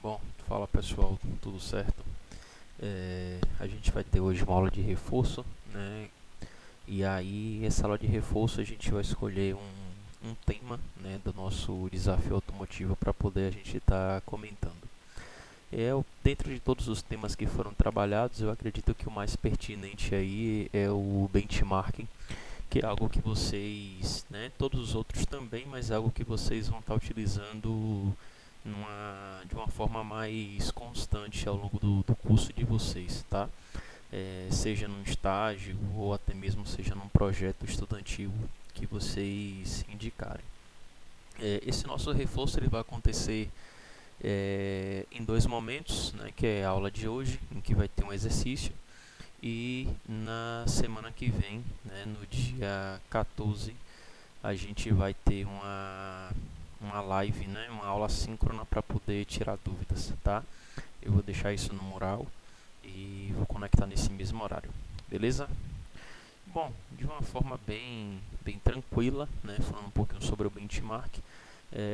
Bom, fala pessoal, tudo certo? A gente vai ter hoje uma aula de reforço, né? E aí, essa aula de reforço a gente vai escolher um tema, né, do nosso desafio automotivo para poder a gente estar comentando. Dentro de todos os temas que foram trabalhados, eu acredito que o mais pertinente aí é o benchmarking, que é algo que vocês, né, todos os outros também, mas é algo que vocês vão estar utilizando de uma forma mais constante ao longo do curso de vocês, tá? Seja num estágio ou até mesmo seja num projeto estudantil que vocês indicarem. Esse nosso reforço ele vai acontecer em dois momentos, né, que é a aula de hoje, em que vai ter um exercício, e na semana que vem, né, no dia 14, a gente vai ter uma live, né, uma aula síncrona para poder tirar dúvidas, tá? Eu vou deixar isso no mural e vou conectar nesse mesmo horário, beleza? Bom, de uma forma bem tranquila, né, falando um pouquinho sobre o benchmark.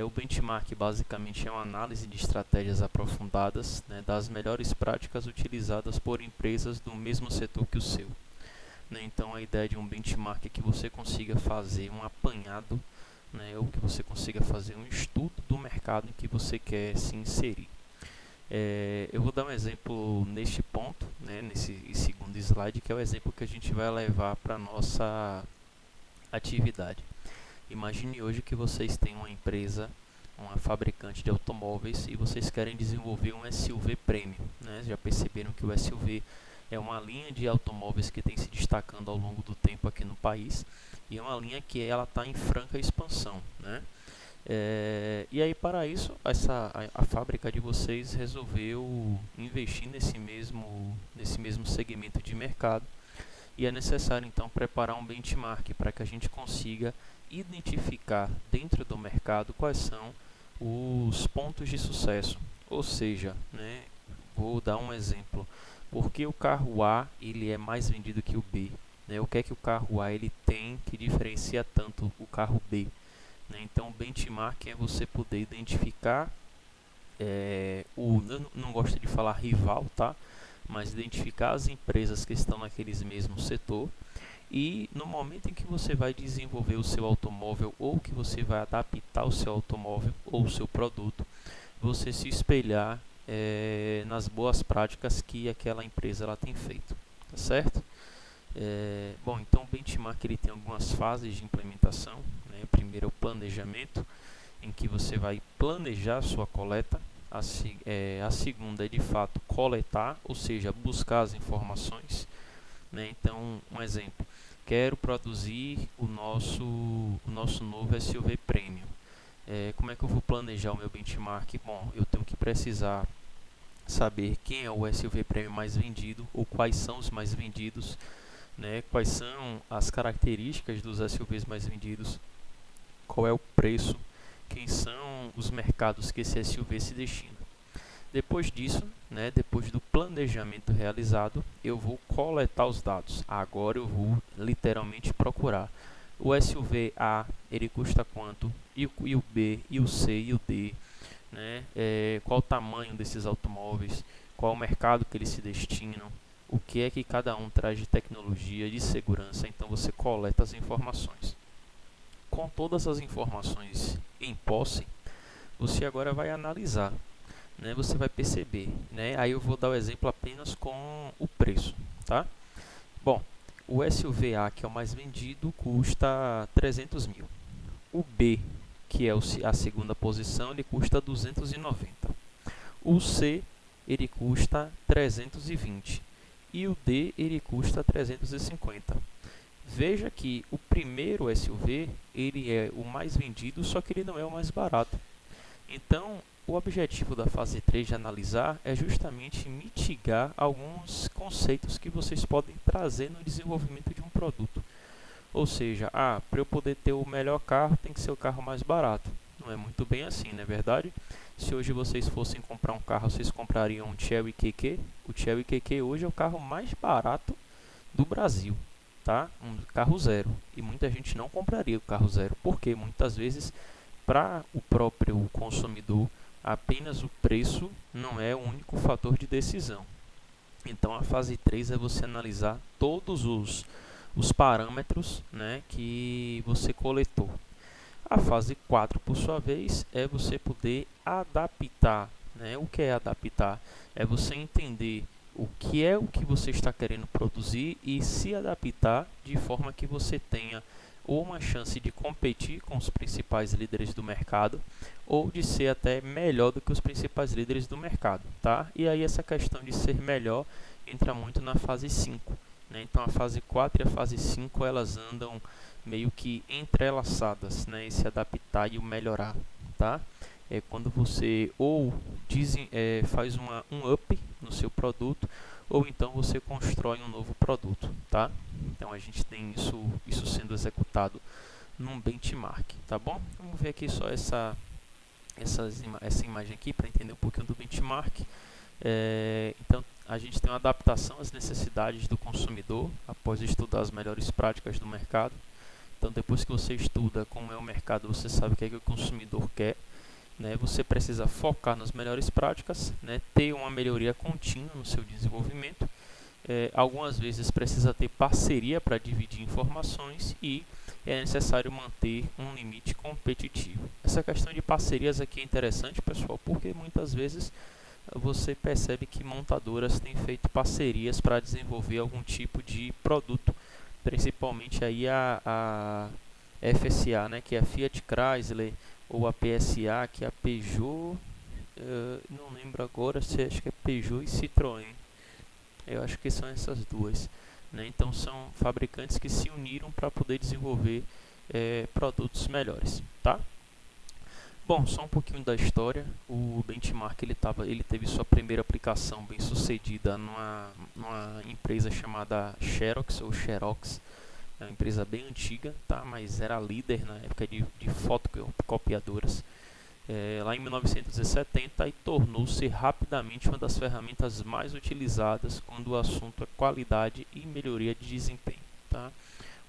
O benchmark basicamente é uma análise de estratégias aprofundadas, né, das melhores práticas utilizadas por empresas do mesmo setor que o seu. Né? Então a ideia de um benchmark é que você consiga fazer um apanhado, né, ou que você consiga fazer um estudo do mercado em que você quer se inserir. Eu vou dar um exemplo neste ponto, né, nesse segundo slide, que é o exemplo que a gente vai levar para a nossa atividade. Imagine hoje que vocês têm uma empresa, uma fabricante de automóveis, e vocês querem desenvolver um SUV premium, né? Já perceberam que o SUV é uma linha de automóveis que tem se destacando ao longo do tempo aqui no país, e é uma linha que ela está em franca expansão, né? E aí para isso a fábrica de vocês resolveu investir nesse mesmo segmento de mercado, e é necessário então preparar um benchmark para que a gente consiga identificar dentro do mercado quais são os pontos de sucesso. Ou seja, né, vou dar um exemplo. Por que o carro A ele é mais vendido que o B? Né? O que é que o carro A ele tem que diferencia tanto o carro B? Né? Então, o benchmark é você poder identificar eu não gosto de falar rival, tá? Mas identificar as empresas que estão naqueles mesmo setor, e no momento em que você vai desenvolver o seu automóvel ou que você vai adaptar o seu automóvel ou o seu produto, você se espelhar nas boas práticas que aquela empresa ela tem feito, tá certo? Bom, então o benchmark ele tem algumas fases de implementação, né? Primeiro é o planejamento, em que você vai planejar a sua coleta. A segunda é de fato coletar, ou seja, buscar as informações, né? Então, um exemplo, quero produzir o nosso novo SUV Premium. Como é que eu vou planejar o meu benchmark? Bom, eu tenho que precisar saber quem é o SUV Premium mais vendido, ou quais são os mais vendidos, né? Quais são as características dos SUVs mais vendidos, qual é o preço, quem são os mercados que esse SUV se destina. Depois disso, né, depois do planejamento realizado, eu vou coletar os dados. Agora eu vou literalmente procurar. O SUV A, ele custa quanto? E o B, e o C, e o D. Né? Qual o tamanho desses automóveis? Qual o mercado que eles se destinam? O que é que cada um traz de tecnologia, de segurança? Então você coleta as informações. Com todas as informações em posse, você agora vai analisar, né? Você vai perceber, né? Aí eu vou dar o exemplo apenas com o preço, tá? Bom, o SUV-A, que é o mais vendido, custa 300 mil. O B, que é a segunda posição, ele custa 290. O C, ele custa 320. E o D, ele custa 350. Veja que o primeiro SUV ele é o mais vendido, só que ele não é o mais barato. Então, o objetivo da fase 3 de analisar é justamente mitigar alguns conceitos que vocês podem trazer no desenvolvimento de um produto. Ou seja, para eu poder ter o melhor carro, tem que ser o carro mais barato. Não é muito bem assim, não é verdade? Se hoje vocês fossem comprar um carro, vocês comprariam um Chery QQ. O Chery QQ hoje é o carro mais barato do Brasil, tá? Um carro zero. E muita gente não compraria o carro zero, porque muitas vezes para o próprio consumidor apenas o preço não é o único fator de decisão. Então a fase 3 é você analisar todos os parâmetros, né, que você coletou. A fase 4, por sua vez, é você poder adaptar, né? O que é adaptar? É você entender o que você está querendo produzir e se adaptar de forma que você tenha ou uma chance de competir com os principais líderes do mercado ou de ser até melhor do que os principais líderes do mercado, tá? E aí essa questão de ser melhor entra muito na fase 5, né? Então a fase 4 e a fase 5 elas andam meio que entrelaçadas, né? Esse adaptar e o melhorar, tá? É quando você ou faz um up no seu produto ou então você constrói um novo produto, tá? Então a gente tem isso sendo executado num benchmark, tá bom? Vamos ver aqui só essa imagem aqui para entender um pouquinho do benchmark. Então a gente tem uma adaptação às necessidades do consumidor após estudar as melhores práticas do mercado. Então depois que você estuda como é o mercado, você sabe o que é que o consumidor quer, né? Você precisa focar nas melhores práticas, né? Ter uma melhoria contínua no seu desenvolvimento. Algumas vezes precisa ter parceria para dividir informações e é necessário manter um limite competitivo. Essa questão de parcerias aqui é interessante, pessoal, porque muitas vezes você percebe que montadoras têm feito parcerias para desenvolver algum tipo de produto, principalmente aí a FSA, né, que é a Fiat Chrysler, ou a PSA, que é a Peugeot, não lembro agora, acho que é Peugeot e Citroën. Eu acho que são essas duas, né? Então são fabricantes que se uniram para poder desenvolver produtos melhores, tá? Bom, só um pouquinho da história. O benchmark ele teve sua primeira aplicação bem sucedida numa empresa chamada Xerox ou Xerox. É uma empresa bem antiga, tá? Mas era líder na época de fotocopiadoras. Lá em 1970 e tornou-se rapidamente uma das ferramentas mais utilizadas quando o assunto é qualidade e melhoria de desempenho, tá?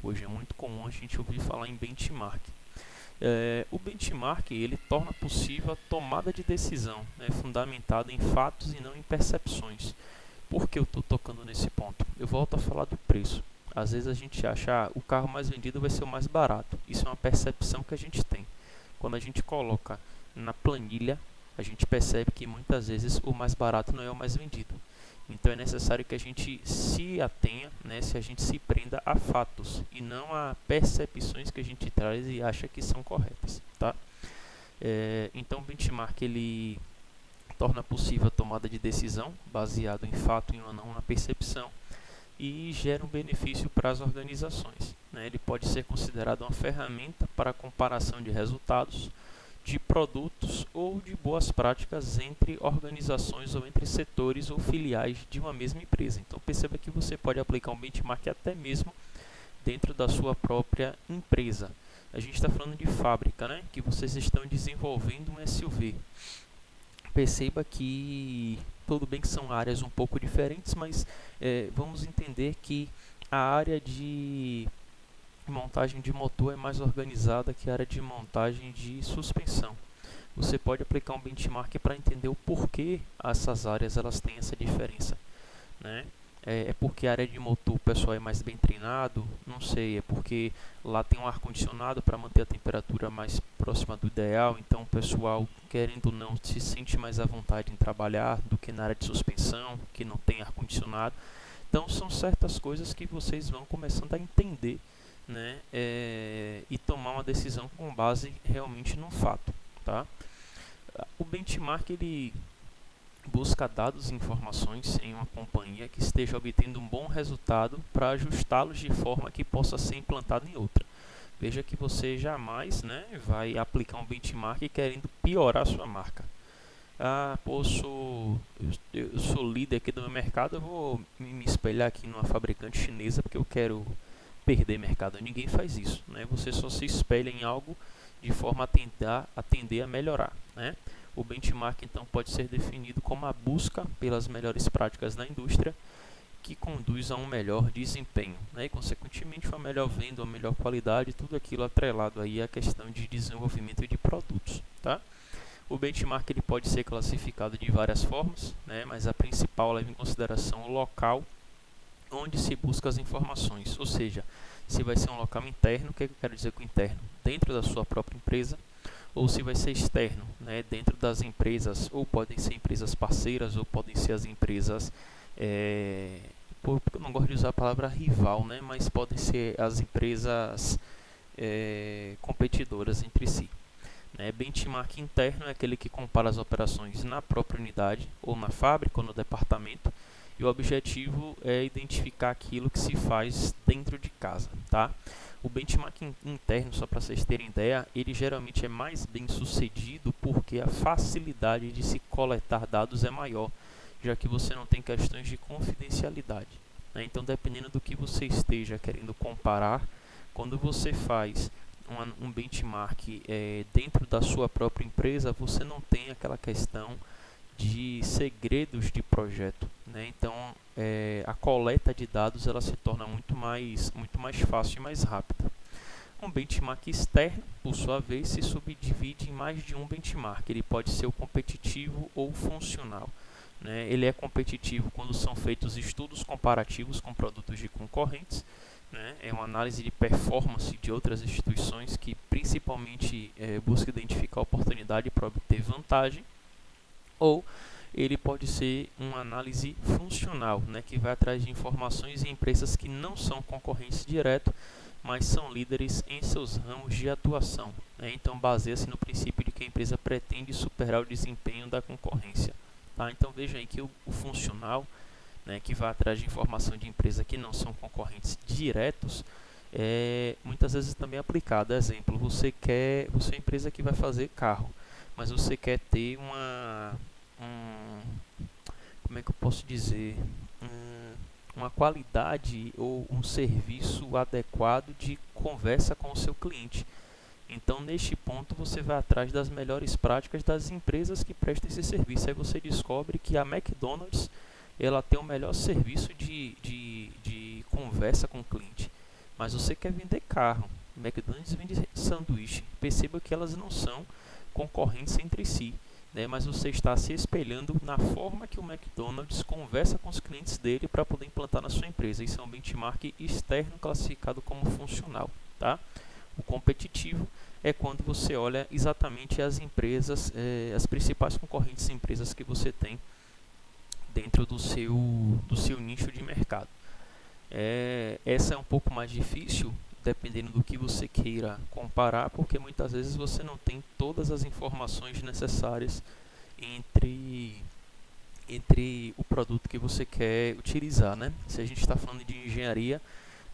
Hoje é muito comum a gente ouvir falar em benchmark. O benchmark ele torna possível a tomada de decisão, né, fundamentada em fatos e não em percepções. Por que eu estou tocando nesse ponto? Eu volto a falar do preço. Às vezes a gente acha o carro mais vendido vai ser o mais barato. Isso é uma percepção que a gente tem. Quando a gente coloca na planilha, a gente percebe que muitas vezes o mais barato não é o mais vendido. Então é necessário que a gente se atenha, né, se a gente se prenda a fatos e não a percepções que a gente traz e acha que são corretas, tá? Então o benchmark ele torna possível a tomada de decisão baseado em fato e não na percepção e gera um benefício para as organizações, né? Ele pode ser considerado uma ferramenta para a comparação de resultados de produtos ou de boas práticas entre organizações ou entre setores ou filiais de uma mesma empresa. Então perceba que você pode aplicar um benchmark até mesmo dentro da sua própria empresa. A gente está falando de fábrica, né? Que vocês estão desenvolvendo um SUV. Perceba que tudo bem que são áreas um pouco diferentes, mas vamos entender que a área de montagem de motor é mais organizada que a área de montagem de suspensão. Você pode aplicar um benchmark para entender o porquê essas áreas elas têm essa diferença, né? É porque a área de motor o pessoal é mais bem treinado? Não sei, é porque lá tem um ar-condicionado para manter a temperatura mais próxima do ideal, então o pessoal, querendo ou não, se sente mais à vontade em trabalhar do que na área de suspensão, que não tem ar-condicionado. Então são certas coisas que vocês vão começando a entender, né, e tomar uma decisão com base realmente no fato, tá? O benchmark ele busca dados e informações em uma companhia que esteja obtendo um bom resultado para ajustá-los de forma que possa ser implantado em outra. Veja que você jamais, né, vai aplicar um benchmark querendo piorar a sua marca. Eu sou líder aqui do meu mercado, eu vou me espelhar aqui numa fabricante chinesa porque eu quero perder mercado. Ninguém faz isso, né? Você só se espelha em algo de forma a tender a melhorar, né? O benchmark então pode ser definido como a busca pelas melhores práticas na indústria que conduz a um melhor desempenho, né? E consequentemente uma melhor venda, uma melhor qualidade, tudo aquilo atrelado aí à questão de desenvolvimento de produtos, tá? O benchmark ele pode ser classificado de várias formas, né, mas a principal leva em consideração o local onde se busca as informações, ou seja, se vai ser um local interno, o que eu quero dizer com interno? Dentro da sua própria empresa, ou se vai ser externo, né, dentro das empresas, ou podem ser empresas parceiras, ou podem ser as empresas, eu não gosto de usar a palavra rival, né, mas podem ser as empresas competidoras entre si. Benchmark interno é aquele que compara as operações na própria unidade, ou na fábrica, ou no departamento, e o objetivo é identificar aquilo que se faz dentro de casa, tá? O benchmark interno, só para vocês terem ideia, ele geralmente é mais bem sucedido porque a facilidade de se coletar dados é maior, já que você não tem questões de confidencialidade, né? Então, dependendo do que você esteja querendo comparar, quando você faz um benchmark dentro da sua própria empresa, você não tem aquela questão de segredos de projeto, né? Então a coleta de dados ela se torna muito mais fácil e mais rápida. Um benchmark externo, por sua vez, se subdivide em mais de um benchmark. Ele pode ser o competitivo ou funcional, né? Ele é competitivo quando são feitos estudos comparativos com produtos de concorrentes, né? É uma análise de performance de outras instituições que principalmente busca identificar oportunidade para obter vantagem. Ou ele pode ser uma análise funcional, né, que vai atrás de informações em empresas que não são concorrentes diretos, mas são líderes em seus ramos de atuação, né? Então baseia-se no princípio de que a empresa pretende superar o desempenho da concorrência, tá? Então veja aí que o funcional, né, que vai atrás de informação de empresas que não são concorrentes diretos, muitas vezes também aplicado. Exemplo, você é uma empresa que vai fazer carro, mas você quer ter como é que eu posso dizer, uma qualidade ou um serviço adequado de conversa com o seu cliente. Então, neste ponto, você vai atrás das melhores práticas das empresas que prestam esse serviço. Aí você descobre que a McDonald's ela tem o melhor serviço de conversa com o cliente. Mas você quer vender carro. O McDonald's vende sanduíche. Perceba que elas não são concorrentes entre si, né? Mas você está se espelhando na forma que o McDonald's conversa com os clientes dele para poder implantar na sua empresa. Isso é um benchmark externo classificado como funcional, tá? O competitivo é quando você olha exatamente as empresas, as principais concorrentes empresas que você tem dentro do seu nicho de mercado. Essa é um pouco mais difícil, dependendo do que você queira comparar, porque muitas vezes você não tem todas as informações necessárias entre o produto que você quer utilizar, né? Se a gente está falando de engenharia,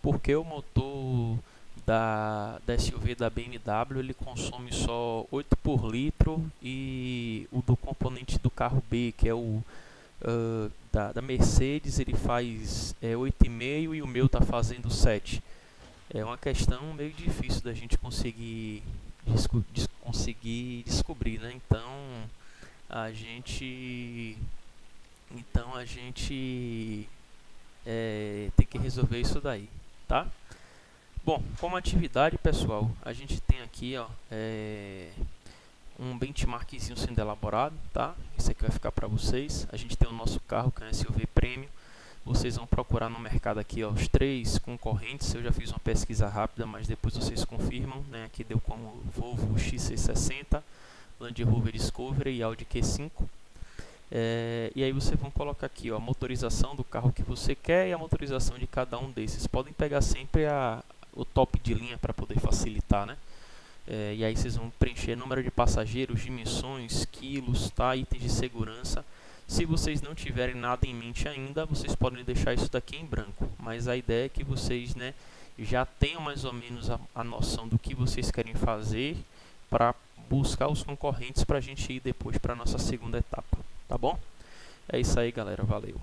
porque o motor da SUV da BMW ele consome só 8 por litro e o do componente do carro B, que é o da Mercedes, ele faz 8,5 e o meu está fazendo 7. É uma questão meio difícil da gente conseguir descobrir, né? Então a gente tem que resolver isso daí, tá? Bom, como atividade, pessoal, a gente tem aqui um benchmarkzinho sendo elaborado, tá? Isso aqui vai ficar para vocês. A gente tem o nosso carro, que é um SUV Premium. Vocês vão procurar no mercado aqui os 3 concorrentes. Eu já fiz uma pesquisa rápida, mas depois vocês confirmam, né? Aqui deu como Volvo XC60, Land Rover Discovery e Audi Q5. E aí vocês vão colocar aqui a motorização do carro que você quer e a motorização de cada um desses. Podem pegar sempre o top de linha para poder facilitar, né? E aí vocês vão preencher número de passageiros, dimensões, quilos, tá? Itens de segurança. Se vocês não tiverem nada em mente ainda, vocês podem deixar isso daqui em branco. Mas a ideia é que vocês, né, já tenham mais ou menos a noção do que vocês querem fazer para buscar os concorrentes para a gente ir depois para a nossa segunda etapa, tá bom? É isso aí, galera. Valeu!